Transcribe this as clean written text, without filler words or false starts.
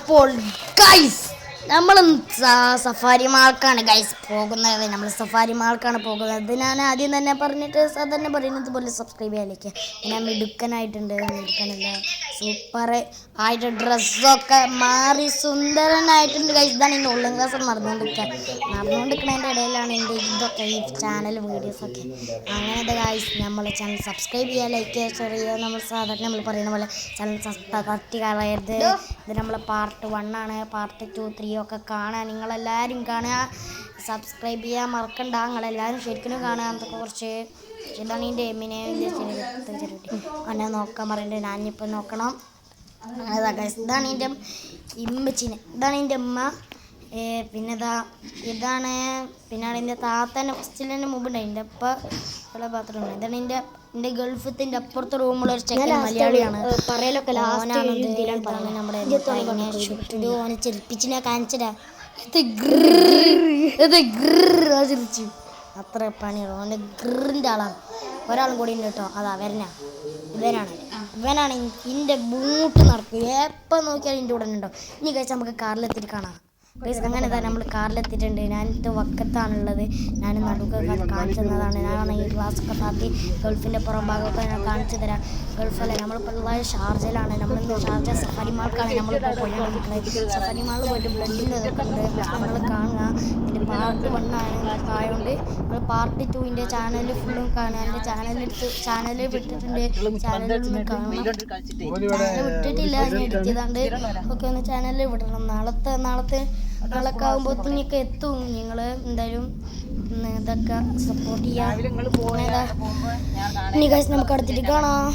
അപ്പോൾ ഗൈസ് നമ്മൾ safari മാൾക്കാണ് guys പോകുന്നത്. നമ്മൾ സഫാരി മാൾക്കാണ് പോകുന്നത്. ഞാൻ ആദ്യം തന്നെ പറഞ്ഞിട്ട് സാധാരണ പറയുന്നത് പോലെ സബ്സ്ക്രൈബ് ചെയ്യാനിരിക്കുക. ഞാൻ മിടുക്കനായിട്ടുണ്ട്. മിടുക്കനല്ല, സൂപ്പർ ആയിട്ട് ഡ്രസ്സൊക്കെ മാറി സുന്ദരനായിട്ടുണ്ട് ഗൈസ്. ഇതാണ് എൻ്റെ ഓൺലൈൻ ക്ലാസ് നടന്നുകൊണ്ടിരിക്കുന്നതിൻ്റെ ഇടയിലാണ് എൻ്റെ ഇതൊക്കെ ഈ ചാനൽ വീഡിയോസൊക്കെ. അങ്ങനത്തെ ഗൈസ് നമ്മളെ ചാനൽ സബ്സ്ക്രൈബ് ചെയ്യുക, ലൈക്ക് ചെയ്യുക, ഷെയർ ചെയ്യുക. നമ്മൾ സാധാരണ നമ്മൾ പറയുന്ന പോലെ ചാനൽ തട്ടി കളയരുത്. ഇത് നമ്മളെ പാർട്ട് 1 ആണ്. പാർട്ട് 2, 3 ഒക്കെ കാണാൻ നിങ്ങളെല്ലാവരും കാണുക, സബ്സ്ക്രൈബ് ചെയ്യാൻ മറക്കണ്ട. നിങ്ങളെല്ലാവരും ശരിക്കും കാണുക. എന്തൊക്കെ കുറച്ച് ഇതാണ് എൻ്റെ എമ്മിനെ അങ്ങനെ നോക്കാൻ പറയണ്ടേ. ഞാനിപ്പോൾ നോക്കണം. ഇതാണ് എൻ്റെ ഇമ്മച്ചിനെ, ഇതാണ് എൻ്റെ ഉമ്മ. പിന്നെ ഇതാണ് എൻ്റെ താത്തൻ്റെ ഫസ്റ്റിലെ മുമ്പുണ്ട്. എൻ്റെ അപ്പം ഉള്ള പാത്രമാണ്. ഇതാണ് എൻ്റെ ഗൾഫത്തിൻ്റെ അപ്പുറത്തെ റൂമുള്ള ഒരു ചെക്കൻ മലയാളിയാണ്. നമ്മുടെ ഓനെ ചെറുപ്പിച്ചിനെ കാണിച്ചതാ. ചിരിച്ചു അത്ര പണിയാണ്. ഓൻ്റെ ഗ്രിൻ്റെ ആളാണ്. ഒരാളും കൂടി ഉണ്ട് കേട്ടോ. അതാ ഇവനാണ് എൻ്റെ ബൂട്ട് നടക്കും. എപ്പം നോക്കിയാലും എൻ്റെ കൂടെ ഉണ്ടോ. ഇനി കഴിച്ചാൽ നമുക്ക് കാറിലെത്തിയിട്ട് കാണാം. അങ്ങനെ തന്നെ നമ്മൾ കാറിലെത്തിയിട്ടുണ്ട്. ഞാനിത് വക്കത്താണുള്ളത്. ഞാൻ നടുക്കൊക്കെ കാണിച്ചു തന്നതാണ്. ഞാനാണ് ഈ ക്ലാസ്സൊക്കെ താത്തി ഗൾഫിൻ്റെ പുറം ഭാഗമൊക്കെ ഞാൻ കാണിച്ചു തരാം. ഗൾഫല്ല, നമ്മളിപ്പോൾ ഉള്ളത് ഷാർജയിലാണ്. നമ്മളിന്ന് ഷാർജ സഫാരി മാൾക്കാണ് നമ്മളിപ്പോൾ പോയിക്കൊണ്ടിരിക്കുന്നത്. സഫാരി മാളിൽ പോയിട്ട് ബ്ലഡിൻ്റെ ഇതൊക്കെ ഉണ്ട്. നമ്മൾ കാണുക. ഇതിൻ്റെ പാർട്ട് 1 ആയതുകൊണ്ട് നമ്മൾ പാർട്ട് 2 ചാനൽ ഫുള്ളും കാണുക. എൻ്റെ ചാനൽ വിട്ടിട്ടുണ്ട്. ചാനലൊന്നും കാണണം. ചാനൽ വിട്ടിട്ടില്ല, ഞാൻ എഡിറ്റ് ചെയ്താണ്ട് ഒക്കെ ഒന്ന് ചാനലിൽ വിടണം. നാളത്തെ ആകുമ്പോഴത്തേക്കൊക്കെ എത്തും. നിങ്ങൾ എന്തായാലും ഇതൊക്കെ സപ്പോർട്ട് ചെയ്യാം. ഇനി ഗൈസ് നമുക്ക് അടുത്തിട്ട് കാണാം.